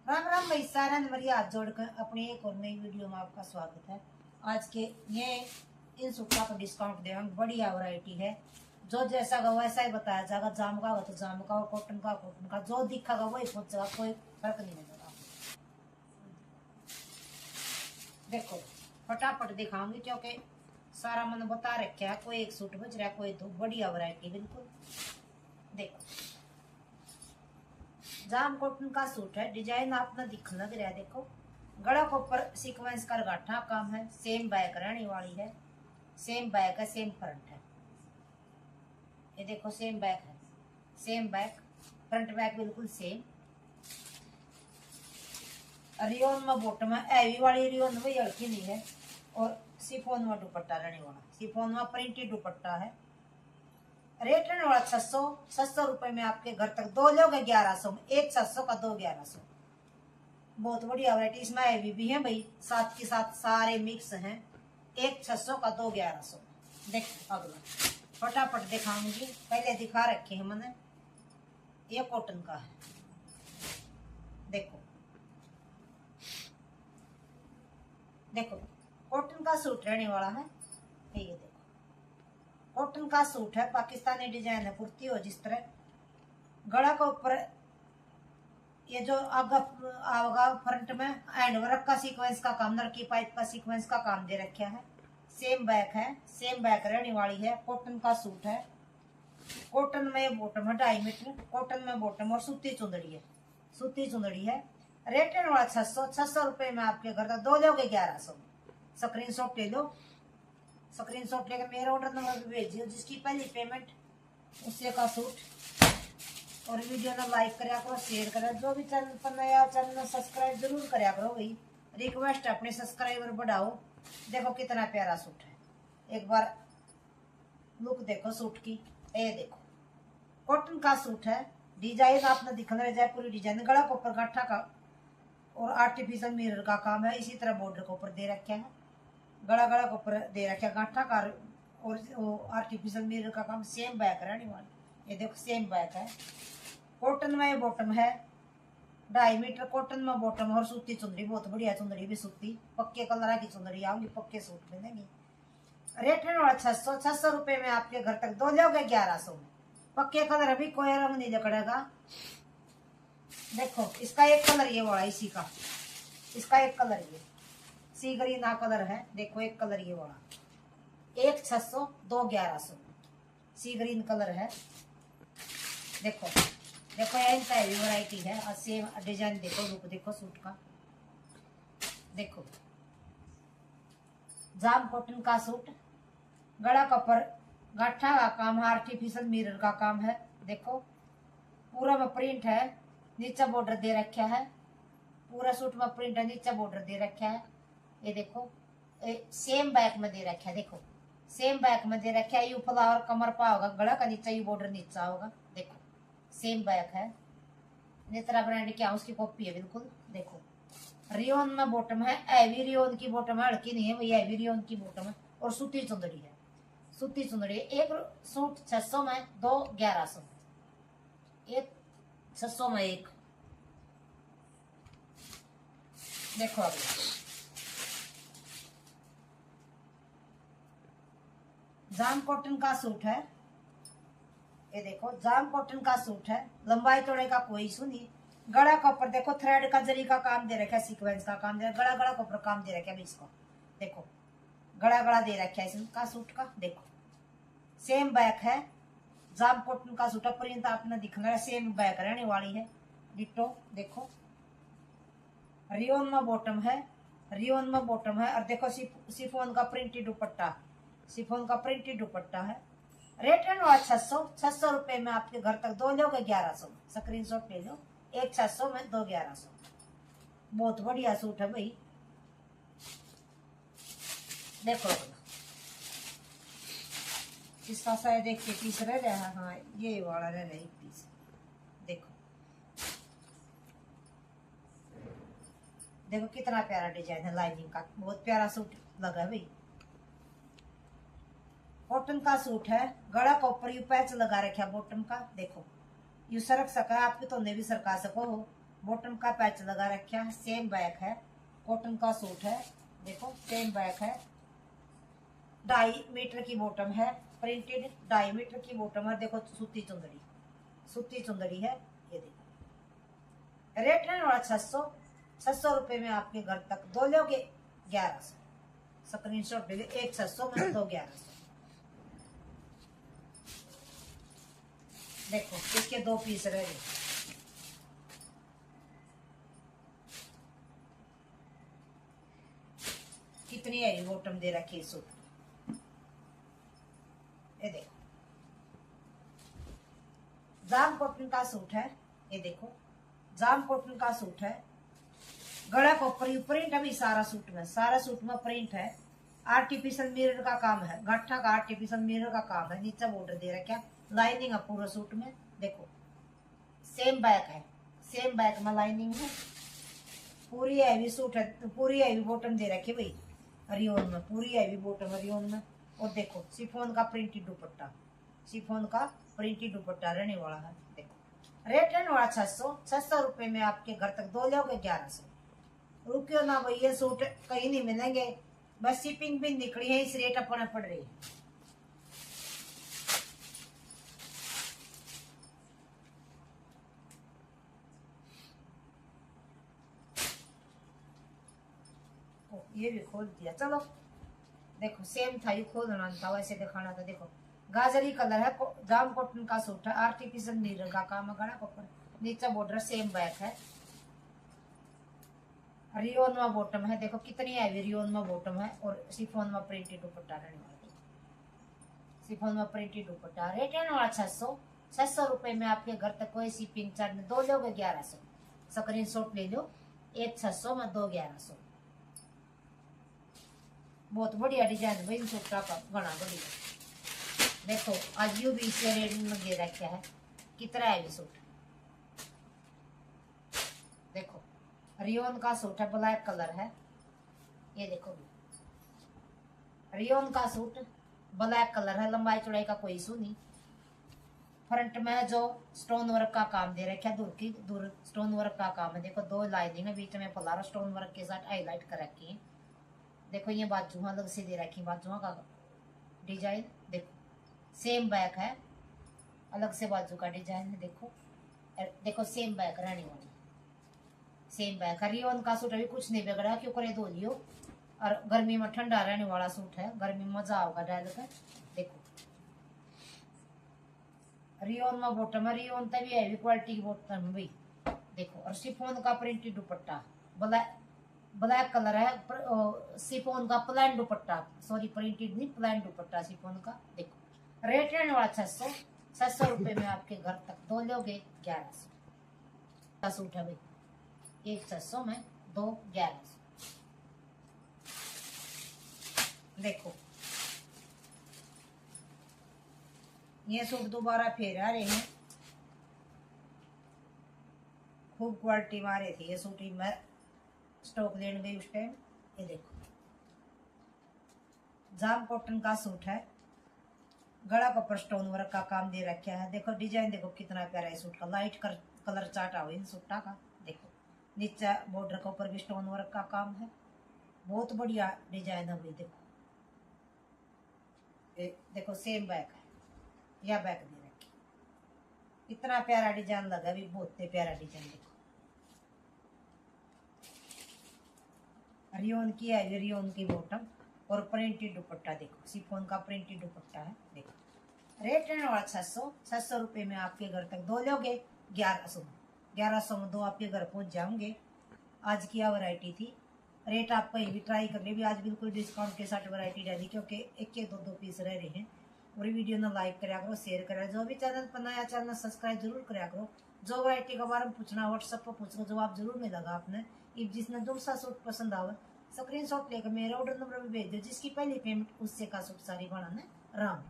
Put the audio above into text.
राम राम भाई, सारा मेरी हाथ जोड़कर अपनी एक और नई वीडियो में आपका स्वागत है। आज के ये इन सूटों का डिस्काउंट देंगे, बढ़िया वैरायटी है। जो जैसा का वैसा ही बताया जाएगा। जाम का हो तो जाम का, कॉटन का कॉटन का, जो दिखेगा वही पूछेगा, कोई फर्क नहीं लगेगा। देखो फटाफट दिखाऊंगी क्योंकि सारा मैंने बता रखा है। कोई एक सूट बच रहा है, कोई दो। बढ़िया वैरायटी बिल्कुल। देखो जाम कॉटन का सूट है। डिजाइन आपने दिख लग रहा है। देखो गला के ऊपर सीक्वेंस का गाठा काम है। सेम बैक रहने वाली है। सेम बैक है, सेम फ्रंट है। ये देखो सेम बैक है, सेम बैक, फ्रंट बैक बिल्कुल सेम। रियोन में बॉटम है, हैवी वाली रियोन वही हल्की नहीं है। और सिफोन में दुपट्टा रहने वाला। सिफोन में प्रिंटेड दुपट्टा है। रेट रहने वाला 600 रुपए में आपके घर तक। दो लोग 1100 में, एक 600 का, दो 1100। बहुत बढ़िया वैरायटी। इसमें हैवी भी है भाई, साथ के साथ सारे मिक्स हैं। एक 600 का, दो 1100। देखो अगला फटाफट दिखाऊंगी। पहले दिखा रखे हैं मैंने। ये कॉटन का है। देखो देखो कॉटन का सूट रहने वाला है। ये देखो कॉटन का सूट है। पाकिस्तानी डिजाइन है। कुर्ती हो जिस तरह। गला के ऊपर ये जो आगा फ्रंट में एंड वर्क का सीक्वेंस का काम, नरकी पाइप का सीक्वेंस का काम दे रखा है। सेम बैक है, सेम बैक रहने वाली है। कॉटन का सूट है। कॉटन में बॉटम है 2.5 मीटर। कॉटन में बॉटम और सूती चुंदड़ी है। सूती चुंदड़ी है। रेट रहने वाला 600 रुपए में आपके घर तक। दो लोगे 1100 में। स्क्रीन शॉट ले लो। स्क्रीन शॉट लेकर मेरे ऑर्डर नंबर पे भेजिए। जिसकी पहली पेमेंट उससे का सूट। और वीडियो ना लाइक करा करो, शेयर करो। जो भी चैनल पर नया, चैनल सब्सक्राइब जरूर करा करो भाई। रिक्वेस्ट अपने सब्सक्राइबर बढ़ाओ। देखो कितना प्यारा सूट है। एक बार लुक देखो सूट की। ये देखो कॉटन का सूट है। डिजाइन आपने दिखना रह जाए पूरी डिजाइन। गला के ऊपर गाठा का और आर्टिफिशियल मिरर का काम है। इसी तरह बॉर्डर के ऊपर दे रखा है। गला के ऊपर दे रखा है गाठा का और आर्टिफिशियल मिरर का काम। सेम बैक रहने वाली। ये देखो सेम बैक है। कॉटन में बॉटम है 2.5 मीटर। कॉटन में बॉटम और सूती चुंदड़ी। बहुत बढ़िया चुंदड़ी भी सूती। पक्के कलर की चुंदड़ी आऊंगी। पक्के सूट मिलेंगे। रेट है वाला 600 रुपए में आपके घर तक। दो लोगे 1100 में। पक्के कलर अभी कोई रंग नहीं जकड़ेगा। देखो इसका एक कलर ये वाला, इसी का इसका एक कलर ये सी ग्रीन ना कलर है। देखो एक कलर ये वाला। एक 600, दो 1100। सी ग्रीन कलर है। देखो देखो यही वैरायटी है। और सेम डिजाइन देखो, लुक देखो सूट का। देखो जाम कॉटन का सूट। गला का पर गाठा का काम है। आर्टिफिशियल मिरर का काम है। देखो पूरा में प्रिंट है। नीचे बॉर्डर दे रखा है। पूरा सूट में प्रिंट है। नीचे बॉर्डर दे रखा है। ये देखो सेम बैक में दे रखा है। देखो सेम बैक में दे रखा है। यू फ्लावर कमर पा होगा। गला का नीचा यू बॉर्डर नीचा होगा। देखो सेम बैक है। नेत्रा ब्रांड क्या उसकी कॉपी है बिल्कुल। देखो रियोन में बॉटम है। हैवी रियोन की बॉटम है, हल्की नहीं है भैया। हैवी रियोन की बॉटम है और सूती चुंदड़ी है। सूती चुंदड़ी। एक सूट 600 में, दो 1100 में। एक 600 में एक। देखो अभी जाम कॉटन का सूट है। ये देखो जाम कॉटन का सूट है। लंबाई चौड़ाई का कोई इशू नहीं। गला के ऊपर देखो थ्रेड का जरी का काम दे रखा है। सीक्वेंस का काम दे रखा है। गला के ऊपर काम दे रखा है इसको। देखो गला दे रखा है इसका सूट का। देखो सेम बैक है। जाम कॉटन का सूट प्रिंट आपने दिखना है। सेम बैक रहने वाली है डिट्टो। देखो रियोन में बॉटम है। रियोन में बॉटम है। और देखो सिफोन का प्रिंटेड दुपट्टा। सिफोन का प्रिंटेड दुपट्टा है। रेट है ना 600 रुपए में आपके घर तक। दो लोग 1100 में। स्क्रीन शॉट ले लो। एक 600 में, दो 1100। बहुत बढ़िया सूट है भाई। देखो इसका शायद एक पीस रह रहा है। हाँ ये वाला रह रहा है एक पीस। देखो देखो कितना प्यारा डिजाइन है। लाइनिंग का बहुत प्यारा सूट लगा भाई। कॉटन का सूट है। गला के ऊपर यू पैच लगा रखा है बॉटम का। देखो यू सरक सका। आपके तो भी सरका सको हो। बॉटम का पैच लगा रखा है, सेम बैक है, कॉटन का सूट है, देखो सेम बैक है, 2.5 मीटर की बॉटम है, प्रिंटेड 2.5 मीटर की बॉटम है। देखो सूती चुंदड़ी है, ये देखो। रेट रहने वाला 600 रुपए में आपके घर तक। दो लोगे 1100, स्क्रीनशॉट ले लो, एक 600 में, दो 1100। देखो इसके 2 पीस रह गए। कितनी है बॉटम दे रखी सूट, ये देखो जाम कॉटन का सूट है, ये देखो जाम कॉटन का सूट है। गला को प्रिंट अभी सारा सूट में प्रिंट है। आर्टिफिशियल मिरर का काम है, गट्ठा का आर्टिफिशियल मिरर का काम है। नीचे बॉर्डर दे रखा, लाइनिंग है पूरा सूट में। देखो सेम बैक है, सेम बैक में लाइनिंग है। पूरी हैवी सूट है, पूरी हैवी बॉटम दे रखी भाई रियोन में, पूरी हैवी बॉटम रियोन में। और देखो शिफॉन का प्रिंटेड दुपट्टा, शिफॉन का प्रिंटेड दुपट्टा रहने वाला है। देखो रेट रहने वाला 600 रुपए में आपके घर तक। दो लोगे 1100। रुकियो ना भाई, ये सूट कहीं नहीं मिलेंगे, बस शिपिंग भी निकली है, इस रेट अपने पड़ रही है। ये भी खोल दिया, चलो देखो सेम था, ये खोलना था, वैसे दिखाना था। देखो गाजरी कलर है, जाम कॉटन का सूट है, आर्टिफिशियल मिरर का काम है, गला ऊपर नीचे बॉर्डर, सेम बैक है, रियोन में बॉटम है। देखो कितनी हैवी रियोन में बॉटम है, और शिफॉन में प्रिंटेड दुपट्टा रहने वाला, शिफॉन में प्रिंटेड दुपट्टा। रेट है ना 600 रुपए में आपके घर तक। कोई शिपिंग चार्ज नहीं। दो लोगे 1100, स्क्रीनशॉट ले लो, एक 600 में, दो 1100। बहुत बढ़िया डिजाइन भाई सूटा का, घना बढ़िया। देखो आज यू भी इसे रेट में दे रखा है, कितना है सूट। देखो रियोन का सूट है, ब्लैक कलर है, ये देखो रियोन का सूट ब्लैक कलर है। लंबाई चौड़ाई का कोई इशू नहीं। फ्रंट में जो स्टोन वर्क का काम दे रखा है, दूर स्टोन वर्क का काम है। देखो 2 लाइनिंग है, बीच में पलारा स्टोन वर्क के साथ हाईलाइट कर रखी है। देखो ये बाजू अलग से दे रखी, बाजुआ का डिजाइन। देखो सेम बैक है, अलग से बाजू का डिजाइन है। देखो सेम बैक रहने वाली, सेम बैक है। रियोन का सूट अभी कुछ नहीं बिगड़ा, क्यों करे धो लियो। और गर्मी में ठंडा रहने वाला सूट है, गर्मी में मजा होगा डाल कर। देखो रियोन में बॉटम है, रियोन तभी हैवी क्वालिटी की बॉटम भी। देखो और शिफॉन का प्रिंटेड दुपट्टा, ब्लैक कलर है, शिफॉन का प्लान दुपट्टा, सॉरी प्रिंटेड नहीं, प्लान दुपट्टा शिफॉन का। देखो रेट रहने वाला 600 रुपए में आपके घर तक। दो लोगे 1100 का सूट है भाई, एक 600 में, दो 1100। देखो ये सूट दोबारा फिर आ रहे हैं, खूब क्वालिटी मारे थे ये सूट ही, मैं स्टॉक लेने गई उस टाइम। ये देखो जाम कॉटन का सूट है, गला पर स्टोन वर्क का काम दे रखा है। देखो डिजाइन देखो कितना प्यारा है सूट का, लाइट कलर चाटा हुआ इन सूटा का। देखो नीचे बॉर्डर के ऊपर भी स्टोन वर्क का काम है, बहुत बढ़िया डिजाइन है भाई। देखो सेम बैक है, या बैक दे रखी, इतना प्यारा डिजाइन लगा भी, बहुत प्यारा डिजाइन। देखो रियोन की है, रियोन की बॉटम और प्रिंटेड दुपट्टा। देखो शिफॉन का प्रिंटेड दुपट्टा है। देखो रेट रहने वाला 600 रुपए में आपके घर तक। दो लोगे 1100 में दो आपके घर पहुंच जाओगे। आज की यह वैरायटी थी, रेट आप कहीं भी ट्राई कर ले भी, आज बिल्कुल डिस्काउंट के साथ वैरायटी डाली, क्योंकि एक दो पीस रह रहे हैं। और वीडियो ना लाइक करा करो, शेयर करा, जो भी चैनल पर नया चैनल सब्सक्राइब जरूर करा करो। जो वैरायटी के बारे में पूछना व्हाट्सएप पर पूछ लो, जवाब जरूर मिलेगा आपने। इफ जिसने दूसरा सूट पसंद आवे स्क्रीनशॉट लेकर मेरे ऑर्डर नंबर में भेज दो, जिसकी पहली पेमेंट उससे का सूट सारी बनाना राम।